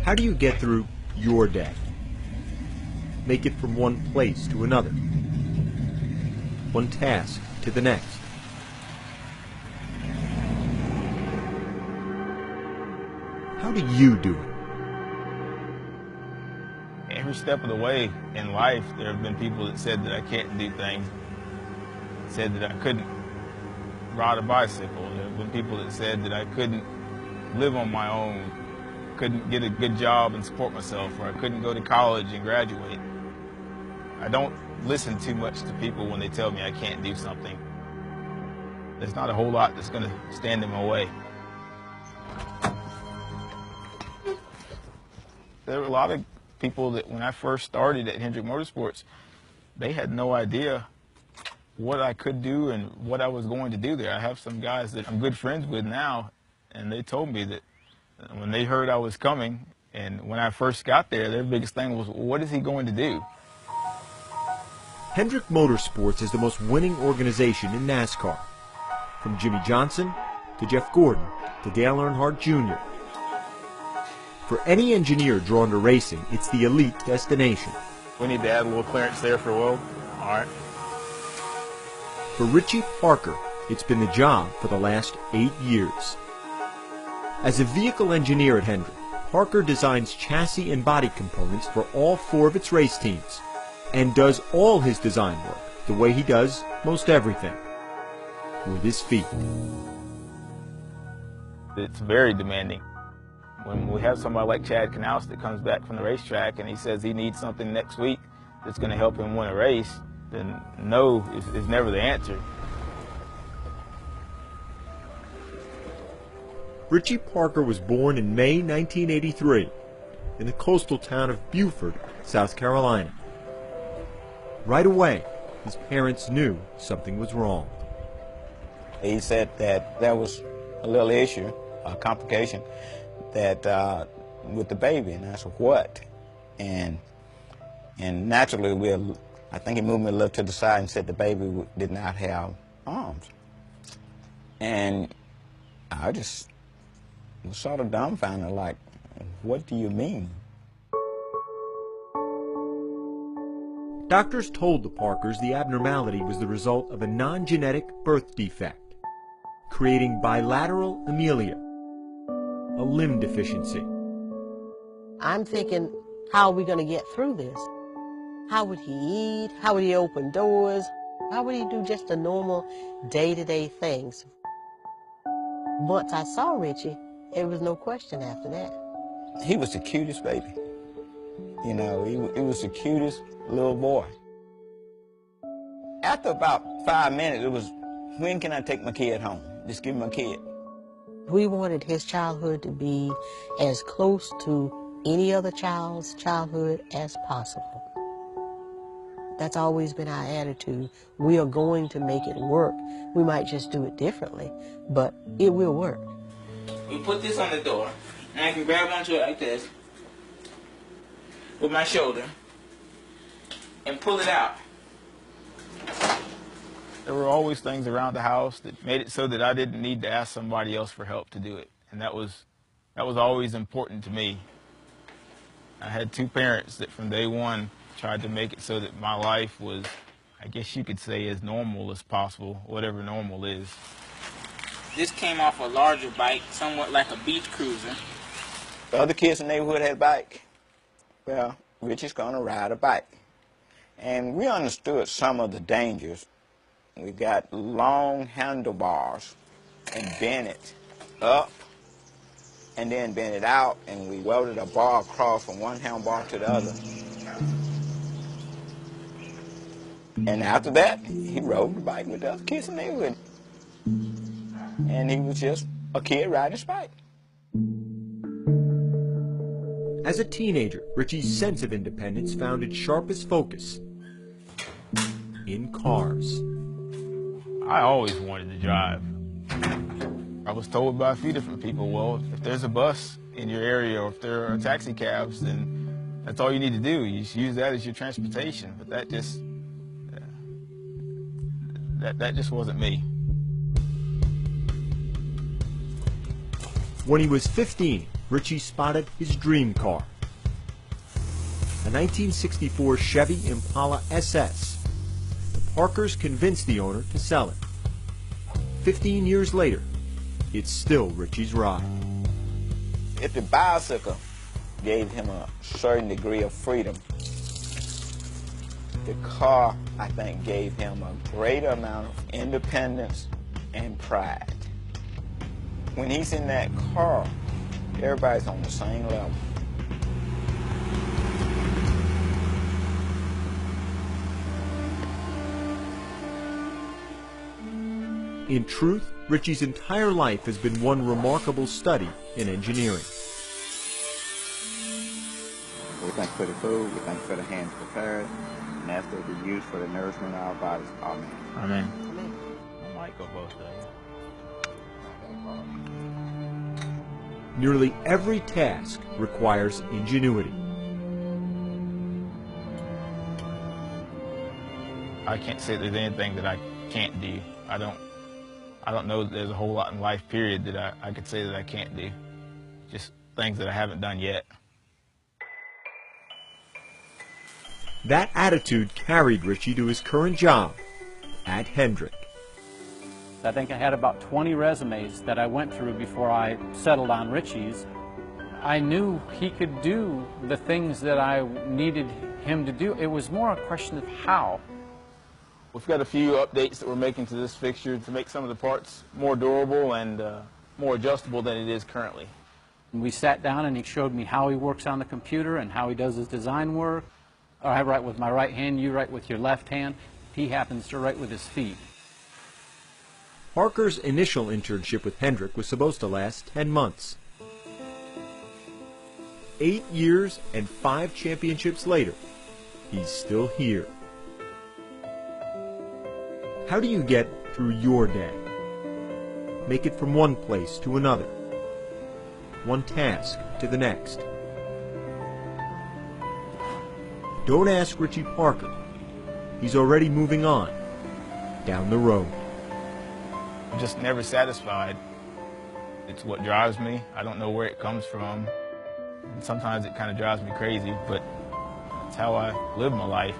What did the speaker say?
How do you get through your day? Make it from one place to another, one task to the next. How do you do it? Every step of the way in life, there have been people that said that I can't do things, said that I couldn't ride a bicycle. There have been people that said that I couldn't live on my own, couldn't get a good job and support myself, or I couldn't go to college and graduate. I don't listen too much to people when they tell me I can't do something. There's not a whole lot that's going to stand in my way. There were a lot of people that when I first started at Hendrick Motorsports, they had no idea what I could do and what I was going to do there. I have some guys that I'm good friends with now, and they told me that when they heard I was coming, and when I first got there, their biggest thing was, what is he going to do? Hendrick Motorsports is the most winning organization in NASCAR. From Jimmy Johnson to Jeff Gordon to Dale Earnhardt Jr. For any engineer drawn to racing, it's the elite destination. We need to add a little clearance there for Will. All right. For Richie Parker, it's been the job for the last 8 years. As a vehicle engineer at Hendrick, Parker designs chassis and body components for all 4 of its race teams and does all his design work the way he does most everything, with his feet. It's very demanding. When we have somebody like Chad Knaus that comes back from the racetrack and he says he needs something next week that's going to help him win a race, then no is never the answer. Richie Parker was born in May 1983 in the coastal town of Beaufort, South Carolina. Right away, his parents knew something was wrong. He said that there was a little issue, a complication, that with the baby, and I said, what? And naturally, I think he moved me a little to the side and said the baby did not have arms. And I just was sort of dumbfounded, like, what do you mean? Doctors told the Parkers the abnormality was the result of a non-genetic birth defect, creating bilateral amelia, a limb deficiency. I'm thinking, how are we going to get through this? How would he eat? How would he open doors? How would he do just the normal day-to-day things? Once I saw Richie, there was no question after that. He was the cutest baby. You know, he was the cutest little boy. After about 5 minutes, it was, when can I take my kid home? Just give me my kid. We wanted his childhood to be as close to any other child's childhood as possible. That's always been our attitude. We are going to make it work. We might just do it differently, but it will work. We put this on the door, and I can grab onto it like this with my shoulder and pull it out. There were always things around the house that made it so that I didn't need to ask somebody else for help to do it, and that was always important to me. I had 2 parents that from day one tried to make it so that my life was, I guess you could say, as normal as possible, whatever normal is. This came off a larger bike, somewhat like a beach cruiser. The other kids in the neighborhood had a bike. Well, Richie's gonna ride a bike. And we understood some of the dangers. We got long handlebars and bent it up and then bent it out, and we welded a bar across from one handlebar to the other. And after that, he rode the bike with the other kids in the neighborhood. And he was just a kid riding his bike. As a teenager, Richie's sense of independence found its sharpest focus in cars. I always wanted to drive. I was told by a few different people, well, if there's a bus in your area or if there are taxi cabs, then that's all you need to do. You just use that as your transportation. But that just wasn't me. When he was 15, Richie spotted his dream car, a 1964 Chevy Impala SS. The Parkers convinced the owner to sell it. 15 years later, it's still Richie's ride. If the bicycle gave him a certain degree of freedom, the car, I think, gave him a greater amount of independence and pride. When he's in that car, everybody's on the same level. In truth, Richie's entire life has been one remarkable study in engineering. We thank you for the food, we thank you for the hands prepared, and as they be used for the nourishment of our bodies. Amen. Amen. I might go both ways. Nearly every task requires ingenuity. I can't say there's anything that I can't do. I don't know that there's a whole lot in life, period, that I could say that I can't do. Just things that I haven't done yet. That attitude carried Richie to his current job at Hendrick. I think I had about 20 resumes that I went through before I settled on Richie's. I knew he could do the things that I needed him to do. It was more a question of how. We've got a few updates that we're making to this fixture to make some of the parts more durable and more adjustable than it is currently. We sat down and he showed me how he works on the computer and how he does his design work. I write with my right hand, you write with your left hand. He happens to write with his feet. Parker's initial internship with Hendrick was supposed to last 10 months. 8 years and 5 championships later, he's still here. How do you get through your day? Make it from one place to another, one task to the next. Don't ask Richie Parker. He's already moving on down the road. I'm just never satisfied. It's what drives me. I don't know where it comes from. And sometimes it kind of drives me crazy, but that's how I live my life.